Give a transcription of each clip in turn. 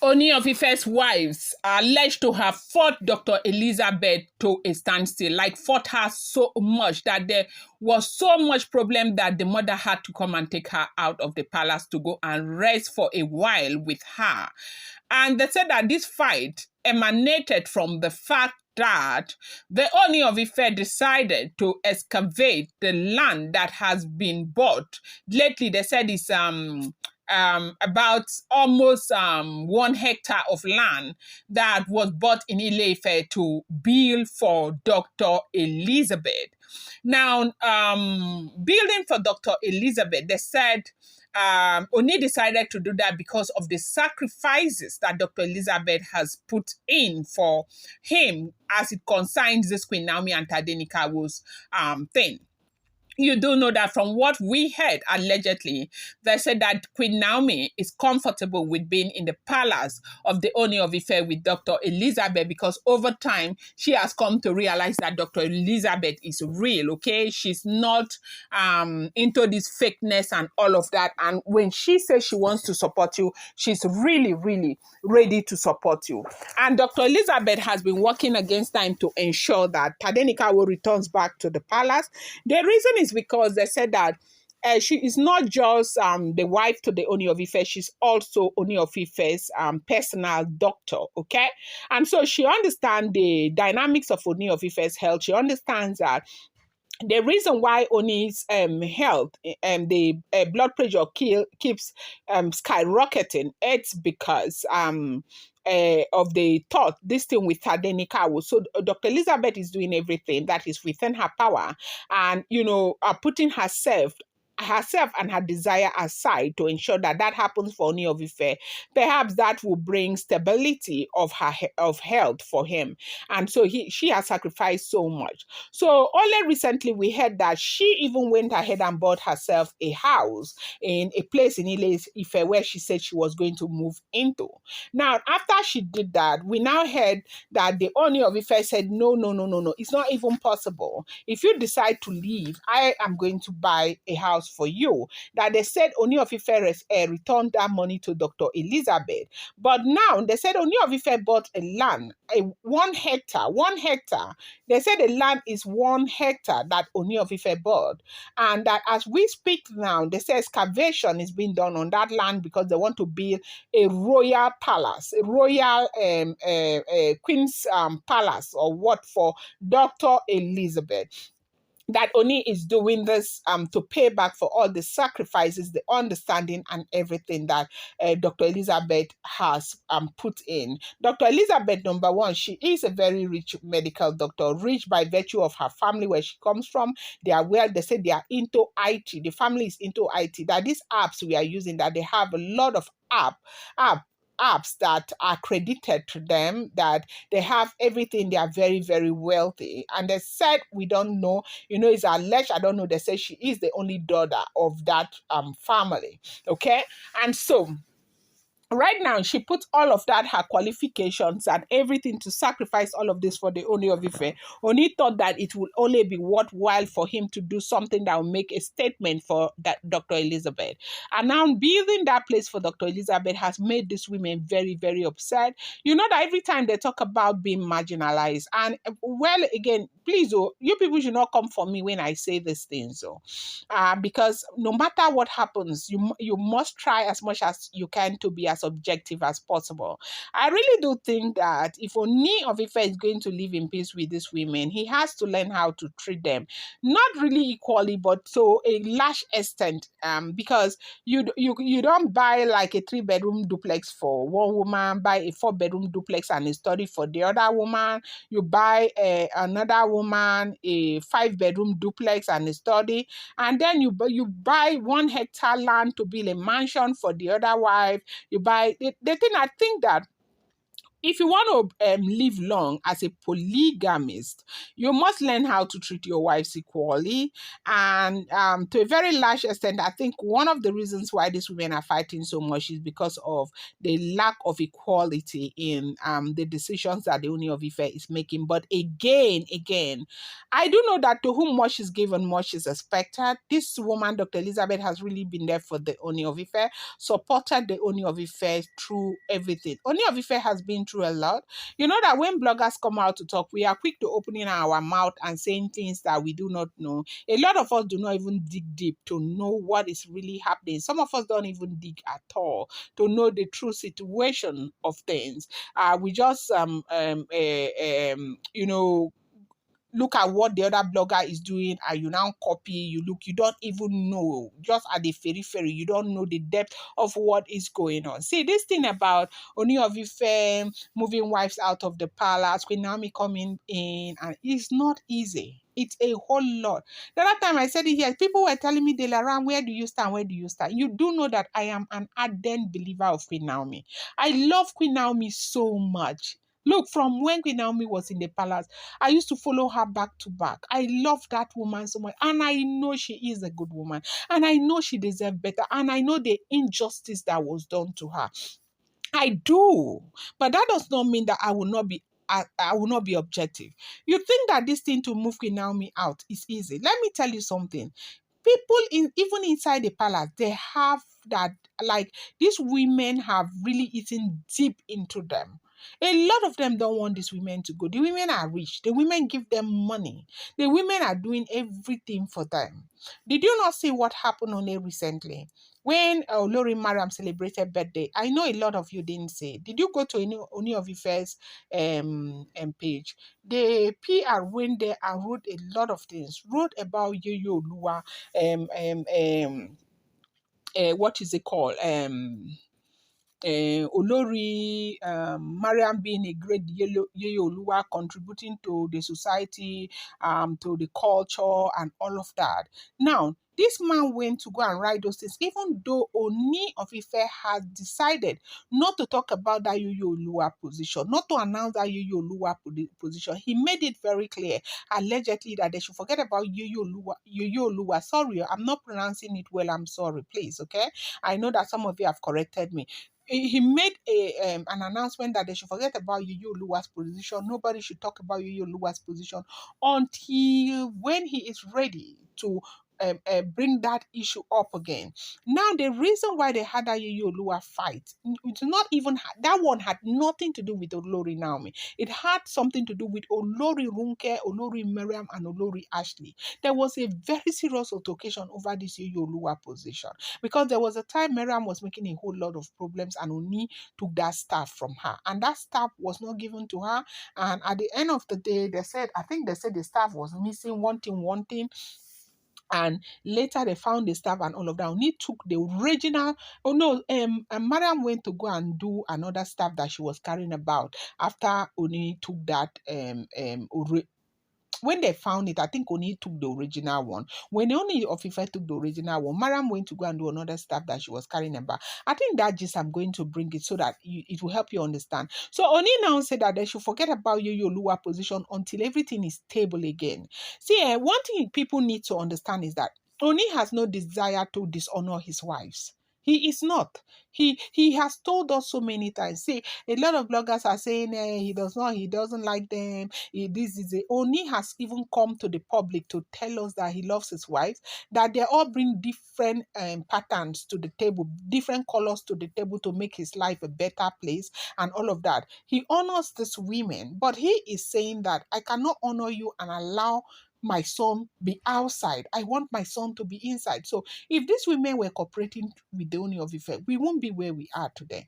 Ooni of Ife's wives are alleged to have fought Dr. Elizabeth to a standstill, like fought her so much that there was so much problem that the mother had to come and take her out of the palace to go and rest for a while with her. And they said that this fight emanated from the fact that the Ooni of Ife decided to excavate the land that has been bought. Lately, they said it's about almost 1 hectare of land that was bought in Ile-Ife to build for Dr. Elizabeth. Now, building for Dr. Elizabeth, they said Ooni decided to do that because of the sacrifices that Dr. Elizabeth has put in for him as it concerns this Queen Naomi and Tadenikawo's thing. You do know that from what we heard, allegedly, they said that Queen Naomi is comfortable with being in the palace of the Ooni of Ife with Dr. Elizabeth because over time, she has come to realize that Dr. Elizabeth is real, okay? She's not into this fakeness and all of that. And when she says she wants to support you, she's really, really ready to support you. And Dr. Elizabeth has been working against time to ensure that Tadenikawo returns back to the palace. The reason is because they said that she is not just the wife to the Ooni of Ife, she's also Ooni of Ife's personal doctor, okay? And so she understands the dynamics of Ooni of Ife's health. She understands that the reason why Oni's health, the blood pressure keeps skyrocketing, it's because of the thought, this thing with Tadenikawo. So Dr. Elizabeth is doing everything that is within her power and, putting herself and her desire aside to ensure that that happens for Ooni of Ife. Perhaps that will bring stability of health for him. And so she has sacrificed so much. So only recently we heard that she even went ahead and bought herself a house in a place in Ile-Ife where she said she was going to move into. Now, after she did that, we now heard that the Ooni of Ife said, no, it's not even possible. If you decide to leave, I am going to buy a house for you. That they said Ooni of Ife returned that money to Dr. Elizabeth. But now they said Ooni of Ife bought a land, 1 hectare. 1 hectare. They said the land is 1 hectare that Ooni of Ife bought. And that as we speak now, they say excavation is being done on that land because they want to build a royal palace, a royal queen's palace or what for Dr. Elizabeth. That Ooni is doing this to pay back for all the sacrifices, the understanding, and everything that Dr. Elizabeth has put in. Dr. Elizabeth, number one, she is a very rich medical doctor, rich by virtue of her family, where she comes from. They say they are into IT. The family is into IT. That these apps we are using, that they have a lot of apps that are credited to them, that they have everything. They are very, very wealthy. And they said, we don't know, it's alleged, I don't know, they say she is the only daughter of that family, okay? And so right now, she put all of that, her qualifications and everything, to sacrifice all of this for the Ooni of Ife. Ooni thought that it would only be worthwhile for him to do something that will make a statement for that Dr. Elizabeth. And now building that place for Dr. Elizabeth has made these women very, very upset. You know that every time they talk about being marginalized, and well, again, please, you people should not come for me when I say these things, because no matter what happens, you must try as much as you can to be as objective as possible. I really do think that if Ooni of Ife is going to live in peace with these women, he has to learn how to treat them, not really equally, but to a large extent, because you don't buy like a 3-bedroom duplex for one woman, buy a 4-bedroom duplex and a study for the other woman. You buy another woman a 5-bedroom duplex and a study, and then you buy 1 hectare land to build a mansion for the other wife. You buy the thing. I think that if you want to live long as a polygamist, you must learn how to treat your wives equally. And to a very large extent, I think one of the reasons why these women are fighting so much is because of the lack of equality in the decisions that the Ooni of Ife is making. But again, I do know that to whom much is given, much is expected. This woman, Dr. Elizabeth, has really been there for the Ooni of Ife, supported the Ooni of Ife through everything. Ooni of Ife has been through a lot. You know that when bloggers come out to talk, we are quick to opening our mouth and saying things that we do not know. A lot of us do not even dig deep to know what is really happening. Some of us don't even dig at all to know the true situation of things. We just look at what the other blogger is doing and you now copy, you don't even know, just at the periphery, you don't know the depth of what is going on. See, this thing about Ooni of Ife moving wives out of the palace, Queen Naomi coming in, and it's not easy. It's a whole lot. The other time I said it here, people were telling me, Delaram, where do you stand? Where do you stand? You do know that I am an ardent believer of Queen Naomi. I love Queen Naomi so much. Look, from when Queen Naomi was in the palace, I used to follow her back to back. I love that woman so much. And I know she is a good woman. And I know she deserves better. And I know the injustice that was done to her. I do. But that does not mean that I will not be objective. You think that this thing to move Queen Naomi out is easy. Let me tell you something. People even inside the palace, they have that, like, these women have really eaten deep into them. A lot of them don't want these women to go. The women are rich. The women give them money. The women are doing everything for them. Did you not see what happened on it recently? When Olori Mariam celebrated birthday, I know a lot of you didn't see. Did you go to Ooni of Ife's page? The PR went there and wrote a lot of things. Wrote about Yoyo Olua, what is it called? Olori Mariam being a great Yeye Oluwa, contributing to the society, to the culture, and all of that. Now, this man went to go and write those things, even though Ooni of Ife has decided not to talk about that Yeye Oluwa position, not to announce that Yeye Oluwa position. He made it very clear, allegedly, that they should forget about Yeye Oluwa. Yeye Oluwa. Sorry, I'm not pronouncing it well. I'm sorry, please. Okay, I know that some of you have corrected me. He made an announcement that they should forget about Yeye Oluwa's position. Nobody should talk about Yeye Oluwa's position until when he is ready to bring that issue up again. Now, the reason why they had that Yeye Oluwa fight, it's not even that one had nothing to do with Olori Naomi. It had something to do with Olori Runke, Olori Miriam, and Olori Ashley. There was a very serious altercation over this Yeye Oluwa position, because there was a time Miriam was making a whole lot of problems and Oni took that staff from her, and that staff was not given to her. And at the end of the day, I think they said the staff was missing one thing, and later they found the staff and all of that. Oni took the original. Oh no, Mariam went to go and do another staff that she was carrying about after Oni took that when they found it, I think Oni took the original one. When Oni of Ife took the original one, Mariam went to go and do another stuff that she was carrying about. I think that just I'm going to bring it so that it will help you understand. So Oni now said that they should forget about Yeye Oluwa position until everything is stable again. See, one thing people need to understand is that Oni has no desire to dishonor his wives. He is not. He has told us so many times. See, a lot of bloggers are saying he doesn't like them. This is it. Oni has even come to the public to tell us that he loves his wife, that they all bring different patterns to the table, different colors to the table to make his life a better place and all of that. He honors these women, but he is saying that I cannot honor you and allow my son be outside. I want my son to be inside. So if these women were cooperating with the Ooni of Ife, we won't be where we are today.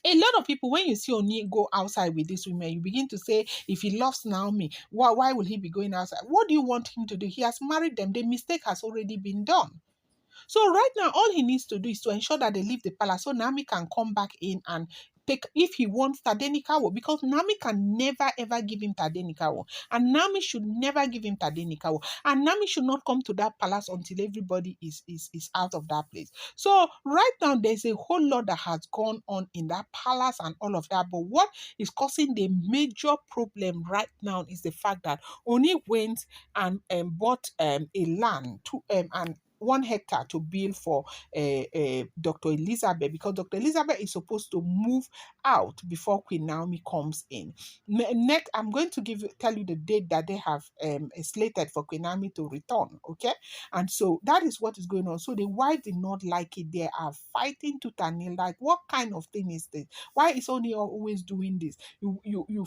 A lot of people, when you see Oni go outside with these women, you begin to say, if he loves Naomi, why will he be going outside? What do you want him to do? He has married them. The mistake has already been done. So right now, all he needs to do is to ensure that they leave the palace so Naomi can come back in and take if he wants Tadenikawo, because Nami can never ever give him Tadenikawo, and Nami should never give him Tadenikawo, and Nami should not come to that palace until everybody is out of that place. So right now there's a whole lot that has gone on in that palace and all of that. But what is causing the major problem right now is the fact that Oni went and bought a land to and 1 hectare to build for Dr. Elizabeth, because Dr. Elizabeth is supposed to move out before Queen Naomi comes in. Next, I'm going to tell you the date that they have slated for Queen Naomi to return. Okay, and so that is what is going on. So the wife did not like it. They are fighting to nail. Like, what kind of thing is this? Why is Oni always doing this? You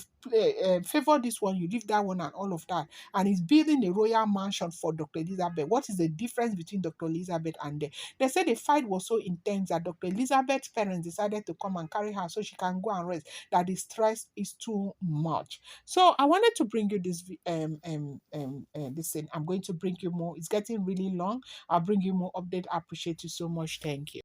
favor this one, you leave that one, and all of that. And he's building a royal mansion for Dr. Elizabeth. What is the difference between Dr. Elizabeth and them? They said the fight was so intense that Dr. Elizabeth's parents decided to come and carry her so she can go and rest, that the stress is too much. So I wanted to bring you this thing. I'm going to bring you more. It's getting really long. I'll bring you more update. I appreciate you so much. Thank you.